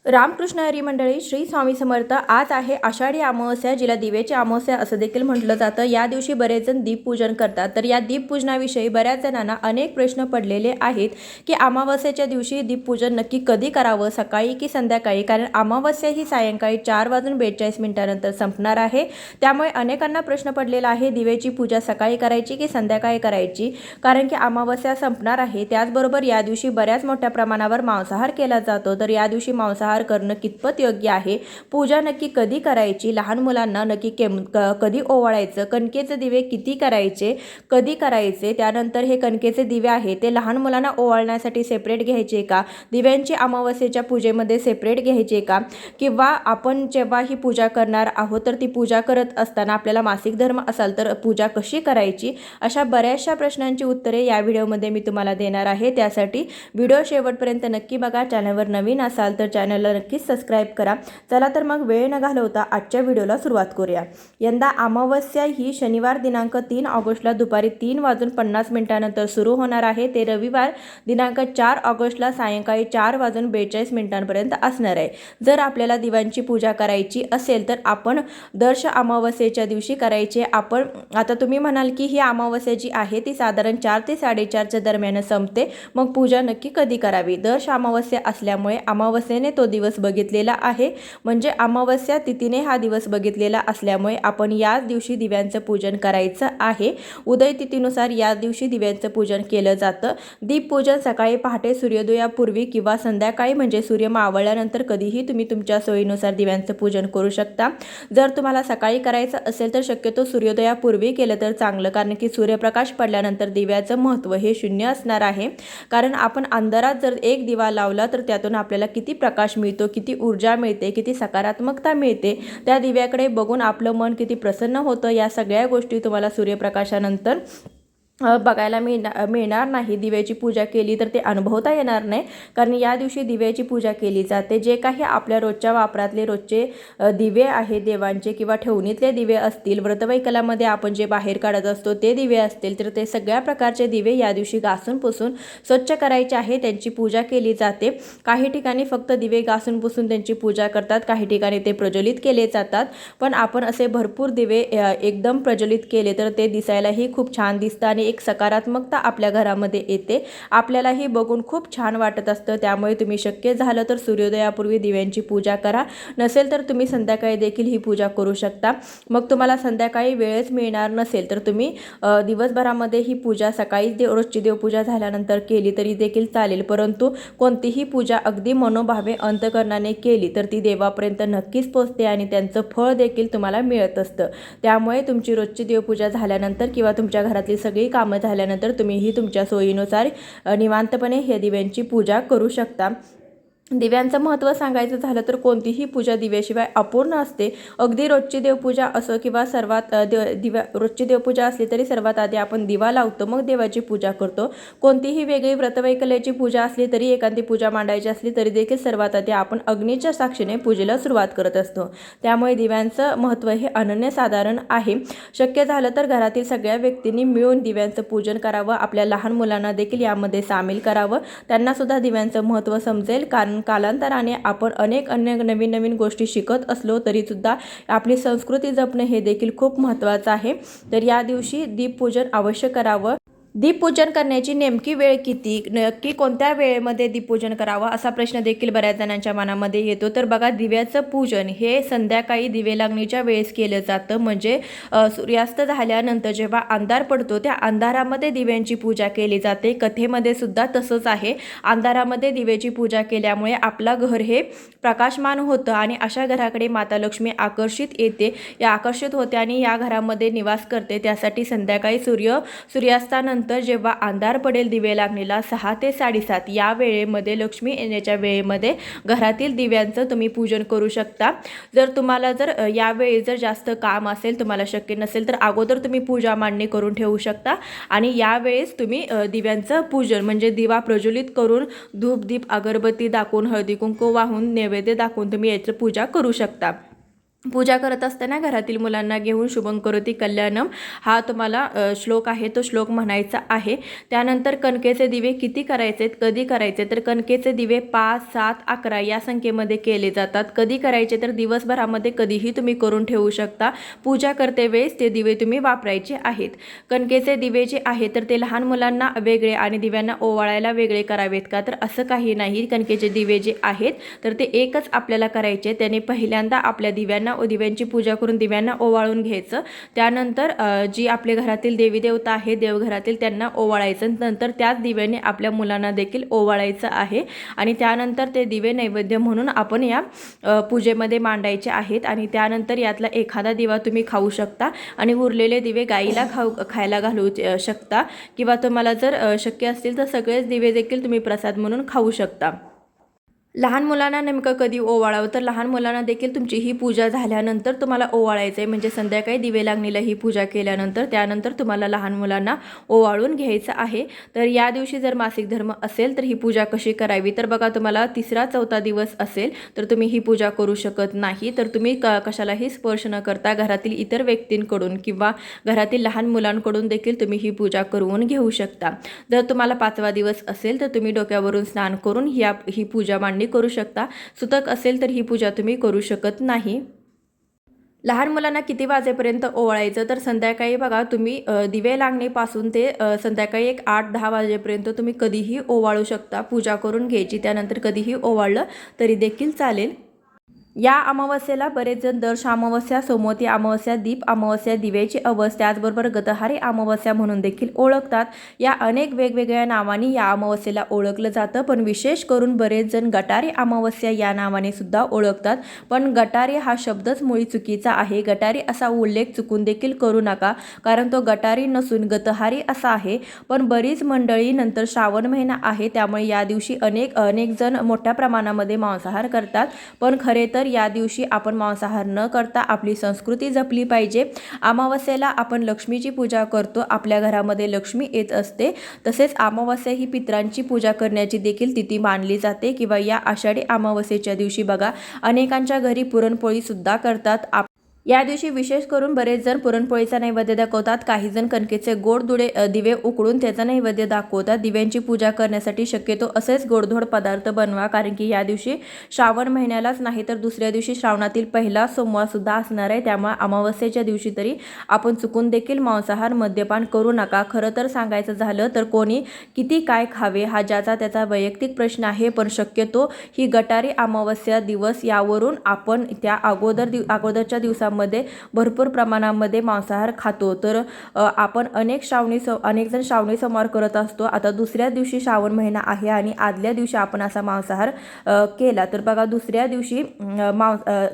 रामकृष्ण हरी मंडळी, श्री स्वामी समर्थ. आज आहे आषाढी अमावस्या, जिला दिव्याची अमावस्या असं देखील म्हटलं जातं. या दिवशी बरेच जण दीपपूजन करतात. तर या दीपपूजनाविषयी बऱ्याच जणांना अनेक प्रश्न पडलेले आहेत की अमावस्येच्या दिवशी दीपपूजन नक्की कधी करावं, सकाळी की संध्याकाळी? कारण अमावस्या ही सायंकाळी 4:42 संपणार आहे. त्यामुळे अनेकांना प्रश्न पडलेला आहे, दिव्याची पूजा सकाळी करायची की संध्याकाळी करायची? कारण की अमावस्या संपणार आहे. त्याचबरोबर या दिवशी बऱ्याच मोठ्या प्रमाणावर मांसाहार केला जातो. तर या दिवशी मांसाहार करणं कितपत योग्य आहे? पूजा नक्की कधी करायची? लहान मुलांना नक्की कधी ओवाळायचं? कणकेचे दिवे किती करायचे, कधी करायचे? त्यानंतर हे कणकेचे दिवे आहे ते लहान मुलांना ओवाळण्यासाठी सेपरेट घ्यायचे का? दिव्यांची अमावस्येच्या पूजेमध्ये सेपरेट घ्यायचे का? किंवा आपण जेव्हा ही पूजा करणार आहोत तर ती पूजा करत असताना आपल्याला मासिक धर्म असाल तर पूजा कशी करायची? अशा बऱ्याचशा प्रश्नांची उत्तरे या व्हिडिओमध्ये मी तुम्हाला देणार आहे. त्यासाठी व्हिडिओ शेवटपर्यंत नक्की बघा. चॅनलवर नवीन असाल तर चॅनलला नक्कीच सबस्क्राईब करा. चला तर मग वेळ न घालवता आजच्या व्हिडिओला सुरुवात करूया. यंदा अमावस्या ही शनिवार दिनांक 3 ऑगस्टला दुपारी 3:50 सुरू होणार आहे. ते रविवार दिनांक 4 ऑगस्टला सायंकाळी 4:42 असणार आहे. जर आपल्याला दिव्यांची पूजा करायची असेल तर आपण दर्श अमावस्येच्या दिवशी करायचे. आता तुम्ही म्हणाल की ही अमावस्या जी आहे ती साधारण 4 ते 4:30च्या दरम्यान संपते, मग पूजा नक्की कधी करावी? दर्श अमावस्या असल्यामुळे अमावस्येने तो दिवस बघितलेला आहे, म्हणजे अमावस्या तिथीने हा दिवस बघितलेला असल्यामुळे आपण याच दिवशी दिव्यांचं पूजन करायचं आहे. उदय तिथीनुसार या दिवशी दिव्यांचं पूजन केलं जातं. दीपपूजन सकाळी पहाटे सूर्योदयापूर्वी किंवा संध्याकाळी म्हणजे सूर्य मावळल्यानंतर कधीही तुम्ही तुमच्या सोयीनुसार दिव्यांचं पूजन करू शकता. जर तुम्हाला सकाळी करायचं असेल तर शक्यतो सूर्योदयापूर्वी केलं तर चांगलं, कारण की सूर्यप्रकाश पडल्यानंतर दिव्याचं महत्त्व हे शून्य असणार आहे. कारण आपण अंधारात जर एक दिवा लावला तर त्यातून आपल्याला किती प्रकाश मिळतो, किती ऊर्जा मिळते, किती सकारात्मकता मिळते, त्या दिव्याकडे बघून आपलं मन किती प्रसन्न होतं, या सगळ्या गोष्टी तुम्हाला सूर्यप्रकाशानंतर बघायला मिळणार नाही. दिव्याची पूजा केली तर ते अनुभवता येणार नाही, कारण या दिवशी दिव्याची पूजा केली जाते. जे काही आपल्या रोजच्या वापरातले रोजचे दिवे आहेत देवांचे किंवा ठेवणीतले दिवे असतील, व्रतवैकल्यामध्ये आपण जे बाहेर काढत असतो ते दिवे असतील, तर ते सगळ्या प्रकारचे दिवे या दिवशी घासून पुसून स्वच्छ करायचे आहे. त्यांची पूजा केली जाते. काही ठिकाणी फक्त दिवे घासून पुसून त्यांची पूजा करतात, काही ठिकाणी ते प्रज्वलित केले जातात. पण आपण असे भरपूर दिवे एकदम प्रज्वलित केले तर ते दिसायलाही खूप छान दिसतं आणि एक सकारात्मकता आपल्या घरामध्ये येते. आपल्यालाही बघून खूप छान वाटत असतं. त्यामुळे तुम्ही शक्य झालं तर सूर्योदयापूर्वी दिव्यांची पूजा करा. नसेल तर तुम्ही संध्याकाळी देखील ही पूजा करू शकता. मग तुम्हाला संध्याकाळी वेळच मिळणार नसेल तर तुम्ही दिवसभरामध्ये ही पूजा सकाळी रोजची देवपूजा झाल्यानंतर केली तरी देखील चालेल. परंतु कोणतीही पूजा अगदी मनोभावे अंतकरणाने केली तर ती देवापर्यंत नक्कीच पोचते आणि त्यांचं फळ देखील तुम्हाला मिळत असतं. त्यामुळे तुमची रोजची देवपूजा झाल्यानंतर किंवा तुमच्या घरातली सगळी कामं झाल्यानंतर तुम्हीही तुमच्या सोयीनुसार निवांतपणे ह्या दिव्यांची पूजा करू शकता. दिव्यांचं महत्त्व सांगायचं झालं तर कोणतीही पूजा दिव्याशिवाय अपूर्ण असते. अगदी रोजची देवपूजा असो किंवा रोजची देवपूजा असली तरी सर्वात आधी आपण दिवा लावतो, मग देवाची पूजा करतो. कोणतीही वेगळी व्रतवैकल्याची पूजा असली तरी, एखादी पूजा मांडायची असली तरी देखील सर्वात आधी आपण अग्नीच्या साक्षीने पूजेला सुरुवात करत असतो. त्यामुळे दिव्यांचं महत्त्व हे अनन्यसाधारण आहे. शक्य झालं तर घरातील सगळ्या व्यक्तींनी मिळून दिव्यांचं पूजन करावं. आपल्या लहान मुलांना देखील यामध्ये सामील करावं. त्यांनासुद्धा दिव्यांचं महत्त्व समजेल. कारण कालांतराने आपण अनेक नवीन नवीन गोष्टी शिकत असलो तरीसुद्धा आपली संस्कृती जपणं हे देखील खूप महत्त्वाचं आहे. तर या दिवशी दीपपूजन अवश्य करावं. दीपपूजन करण्याची नेमकी वेळ किती, नक्की कोणत्या वेळेमध्ये दीपपूजन करावं असा प्रश्न देखील बऱ्याच जणांच्या मनामध्ये येतो. तर बघा, दिव्याचं पूजन हे संध्याकाळी दिवे लागणीच्या वेळेस केलं जातं. म्हणजे सूर्यास्त झाल्यानंतर जेव्हा अंधार पडतो त्या अंधारामध्ये दिव्यांची पूजा केली जाते. कथेमध्ये सुद्धा तसंच आहे. अंधारामध्ये दिव्याची पूजा केल्यामुळे आपलं घर हे प्रकाशमान होतं आणि अशा घराकडे माता लक्ष्मी आकर्षित होते आणि या घरामध्ये निवास करते. त्यासाठी संध्याकाळी सूर्यास्तानंतर जेव्हा अंधार पडेल दिवे लागणीला 6 ते 7:30 या वेळेमध्ये, लक्ष्मी येण्याच्या वेळेमध्ये घरातील दिव्यांचं तुम्ही पूजन करू शकता. जर तुम्हाला यावेळी जास्त काम असेल, तुम्हाला शक्य नसेल तर अगोदर तुम्ही पूजा मांडणी करून ठेवू शकता आणि यावेळेस तुम्ही दिव्यांचं पूजन म्हणजे दिवा प्रज्वलित करून धूप दीप अगरबत्ती दाखवून हळदी कुंकू वाहून नैवेद्य दाखवून तुम्ही याची पूजा करू शकता. पूजा करत असताना घरातील मुलांना घेऊन शुभं करोती कल्याणम हा तुम्हाला श्लोक आहे, तो श्लोक म्हणायचा आहे. त्यानंतर कणकेचे दिवे किती करायचे, कधी करायचे, तर कणकेचे दिवे 5, 7, 11 या संख्येमध्ये केले जातात. कधी करायचे तर दिवसभरामध्ये कधीही तुम्ही करून ठेवू शकता. पूजा करते वेळेस ते दिवे तुम्ही वापरायचे आहेत. कणकेचे दिवे जे आहे तर ते लहान मुलांना वेगळे आणि दिव्यांना ओवाळायला वेगळे करावेत का, तर असं काही नाही. कणकेचे दिवे जे आहेत तर ते एकच आपल्याला करायचे. त्याने पहिल्यांदा आपल्या दिव्यांची पूजा करून दिव्यांना ओवाळून घ्यायचं. त्यानंतर जी आपल्या घरातील देवी देवता आहे देवघरातील त्यांना ओवाळायचं. नंतर त्याच दिव्याने आपल्या मुलांना देखील ओवाळायचं आहे आणि त्यानंतर ते दिवे नैवेद्य म्हणून आपण या पूजेमध्ये मांडायचे आहेत. आणि त्यानंतर यातला एखादा दिवा तुम्ही खाऊ शकता आणि उरलेले दिवे गाईला खायला घालू शकता किंवा तुम्हाला जर शक्य असतील तर सगळेच दिवे देखील तुम्ही प्रसाद म्हणून खाऊ शकता. लहान मुलांना नेमकं कधी ओवाळावं, तर लहान मुलांना देखील तुमची ही पूजा झाल्यानंतर तुम्हाला ओवाळायचं आहे. म्हणजे संध्याकाळी दिवे लागणीला ही पूजा केल्यानंतर त्यानंतर तुम्हाला लहान मुलांना ओवाळून घ्यायचं आहे. तर या दिवशी जर मासिक धर्म असेल तर ही पूजा कशी करावी, तर बघा तुम्हाला 3रा 4था दिवस असेल तर तुम्ही ही पूजा करू शकत नाही. तर तुम्ही कशालाही स्पर्श न करता घरातील इतर व्यक्तींकडून किंवा घरातील लहान मुलांकडून देखील तुम्ही ही पूजा करून घेऊ शकता. जर तुम्हाला 5वा दिवस असेल तर तुम्ही डोक्यावरून स्नान करून ही पूजा मांडणी करू शकता. सुतक असेल तर ही पूजा तुम्ही करू शकत नाही. लहान मुलांना किती वाजेपर्यंत ओवाळायचं, तर संध्याकाळी बघा तुम्ही दिवे लागणीपासून ते संध्याकाळी एक 8-10 वाजेपर्यंत तुम्ही कधीही ओवाळू शकता. पूजा करून घ्यायची, त्यानंतर कधीही ओवाळलं तरी देखील चालेल. या अमावस्येला बरेच जण दर्श अमावस्या, सोमवती अमावस्या, दीप अमावस्या, दिव्याची अवस, त्याचबरोबर गतहारी अमावस्या म्हणून देखील ओळखतात. या अनेक वेगवेगळ्या नावांनी या अमावस्येला ओळखलं जातं. पण विशेष करून बरेच जण गटारी अमावस्या या नावाने सुद्धा ओळखतात. पण गटारी हा शब्दच मुळी चुकीचा आहे. गटारी असा उल्लेख चुकून देखील करू नका, कारण तो गटारी नसून गतहारी असा आहे. पण बरीच मंडळी नंतर श्रावण महिना आहे त्यामुळे या दिवशी अनेक जण मोठ्या प्रमाणामध्ये मांसाहार करतात. पण खरे तर या दिवशी आपण मांसाहार न करता आपली संस्कृती जपली पाहिजे. अमावस्येला आपण लक्ष्मीची पूजा करतो, आपल्या घरामध्ये लक्ष्मी येत असते. तसेच अमावस्या ही पितरांची पूजा करण्याची देखील तिथी मानली जाते. किंवा या आषाढी अमावस्येच्या दिवशी बघा अनेकांच्या घरी पुरणपोळी सुद्धा करतात. या दिवशी विशेष करून बरेच जण पुरणपोळीचा नैवेद्य दाखवतात. काही जण कणकेचे गोड दिवे उकळून त्याचा नैवेद्य दाखवतात. दिव्यांची पूजा करण्यासाठी शक्यतो असेच गोडधोड पदार्थ बनवा, कारण की या दिवशी श्रावण महिन्यालाच नाही तर दुसऱ्या दिवशी श्रावणातील पहिला सोमवार सुद्धा असणार आहे. त्यामुळे अमावस्येच्या दिवशी तरी आपण चुकून देखील मांसाहार मद्यपान करू नका. खरं तर सांगायचं झालं तर कोणी किती काय खावे हा ज्याचा त्याचा वैयक्तिक प्रश्न आहे. पण शक्यतो ही गटारी अमावस्या दिवस यावरून आपण त्या अगोदरच्या दिवसामध्ये भरपूर प्रमाणामध्ये मांसाहार खातो. तर आपण अनेक जण श्रावणी सोमवार करत असतो. आता दुसऱ्या दिवशी श्रावण महिना आहे आणि आदल्या दिवशी आपण असा मांसाहार केला तर बघा दुसऱ्या दिवशी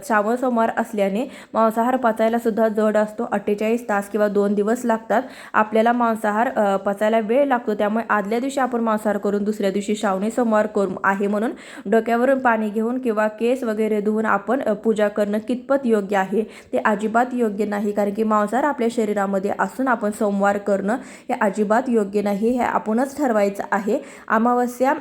श्रावण सोमवार असल्याने मांसाहार पचायला सुद्धा जड असतो. 48 तास किंवा 2 दिवस लागतात आपल्याला मांसाहार पचायला वेळ लागतो. त्यामुळे आदल्या दिवशी आपण मांसाहार करून दुसऱ्या दिवशी श्रावणी सोमवार करून आहे म्हणून डोक्यावरून पाणी घेऊन किंवा केस वगैरे धुवून आपण पूजा करणं कितपत योग्य आहे, ते अजिबात योग्य नाही. कारण की मांसाहार आपल्या शरीरामध्ये असून आपण सोमवार करणं हे अजिबात योग्य नाही. हे आपणच ठरवायचं आहे. अमावस्या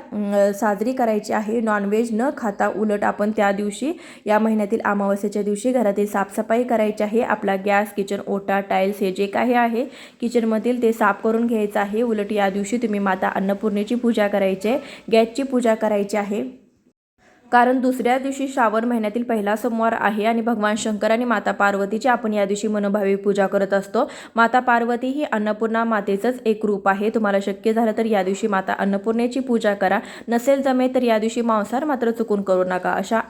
साजरी करायची आहे नॉनव्हेज न खाता. उलट आपण त्या दिवशी या महिन्यातील अमावस्येच्या दिवशी घरातील साफसफाई करायची आहे. आपला गॅस, किचन ओटा, टाईल्स हे जे काही आहे किचनमधील ते साफ करून घ्यायचं आहे. उलट या दिवशी तुम्ही माता अन्नपूर्णेची पूजा करायची आहे, गॅसची पूजा करायची आहे. कारण दुसऱ्या दिवशी श्रावण महिन्यातील पहिला सोमवार आहे आणि भगवान शंकर आणि माता पार्वतीची आपण या दिवशी मनोभावे पूजा करत असतो. माता पार्वती ही अन्नपूर्णा मातेचंच एक रूप आहे. तुम्हाला शक्य झालं तर या दिवशी माता अन्नपूर्णेची पूजा करा. नसेल जमे तर या दिवशी मांसाहार मात्र चुकून करू नका. अशा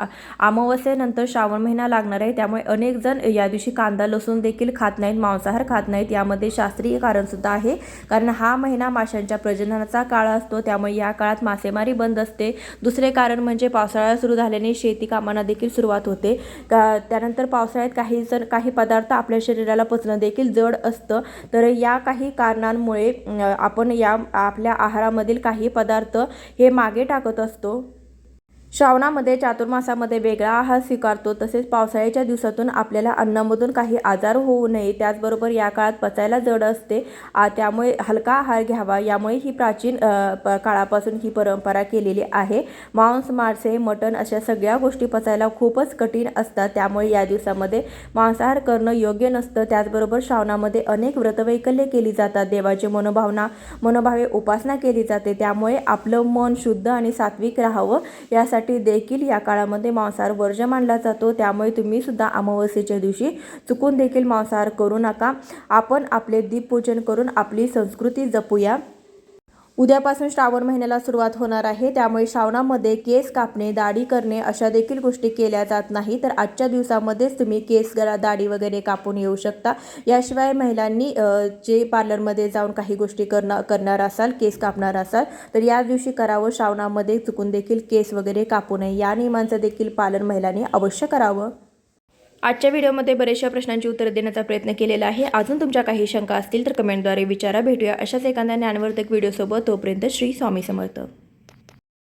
अमावस्येनंतर श्रावण महिना लागणार आहे त्यामुळे अनेक जण या दिवशी कांदा लसूण देखील खात नाहीत, मांसाहार खात नाहीत. यामध्ये शास्त्रीय कारण सुद्धा आहे. कारण हा महिना माशांच्या प्रजननाचा काळ असतो त्यामुळे या काळात मासेमारी बंद असते. दुसरे कारण म्हणजे पावसाळा सुरू झाल्याने शेती कामांना देखील सुरुवात होते. त्यानंतर पावसाळ्यात काही पदार्थ आपल्या शरीराला पचणं देखील जड असतं. तर या काही कारणांमुळे आपण आपल्या आहारामधील काही पदार्थ हे मागे टाकत असतो. श्रावणामध्ये चातुर्मासामध्ये वेगळा आहार स्वीकारतो. तसेच पावसाळ्याच्या दिवसातून आपल्याला अन्नामधून काही आजार होऊ नये, त्याचबरोबर या काळात पचायला जड असते, त्यामुळे हलका आहार घ्यावा. यामुळे ही प्राचीन काळापासून ही परंपरा केलेली आहे. मांस, मासे, मटण अशा सगळ्या गोष्टी पचायला खूपच कठीण असतात, त्यामुळे या दिवसामध्ये मांसाहार करणं योग्य नसतं. त्याचबरोबर श्रावणामध्ये अनेक व्रतवैकल्ये केली जातात. देवाची मनोभावे उपासना केली जाते, त्यामुळे आपलं मन शुद्ध आणि सात्विक राहावं यासाठी देखील या काळामध्ये मांसाहार वर्ज्य मानला जातो. त्यामुळे तुम्ही सुद्धा अमावस्येच्या दिवशी चुकून देखील मांसाहार करू नका. आपण आपले दीपपूजन करून आपली संस्कृती जपूया. उद्यापासून श्रावण महिन्याला सुरुवात होणार आहे, त्यामुळे श्रावणामध्ये केस कापणे, दाढी करणे अशा देखील गोष्टी केल्या जात नाही. तर आजच्या दिवसामध्येच तुम्ही केस, दाढी वगैरे कापून येऊ शकता. याशिवाय महिलांनी जे पार्लरमध्ये जाऊन काही गोष्टी करणार असाल, केस कापणार असाल, तर या दिवशी करावं. श्रावणामध्ये चुकून देखील केस वगैरे कापू नये. या नियमांचं देखील पालन महिलांनी अवश्य करावं. आजच्या व्हिडिओमध्ये बरेचशा प्रश्नांची उत्तरे देण्याचा प्रयत्न केलेला आहे. अजून तुमच्या काही शंका असतील तर कमेंटद्वारे विचारा. भेटूया अशाच एखाद्या ज्ञानवर्धक व्हिडिओसोबत. तोपर्यंत श्री स्वामी समर्थ.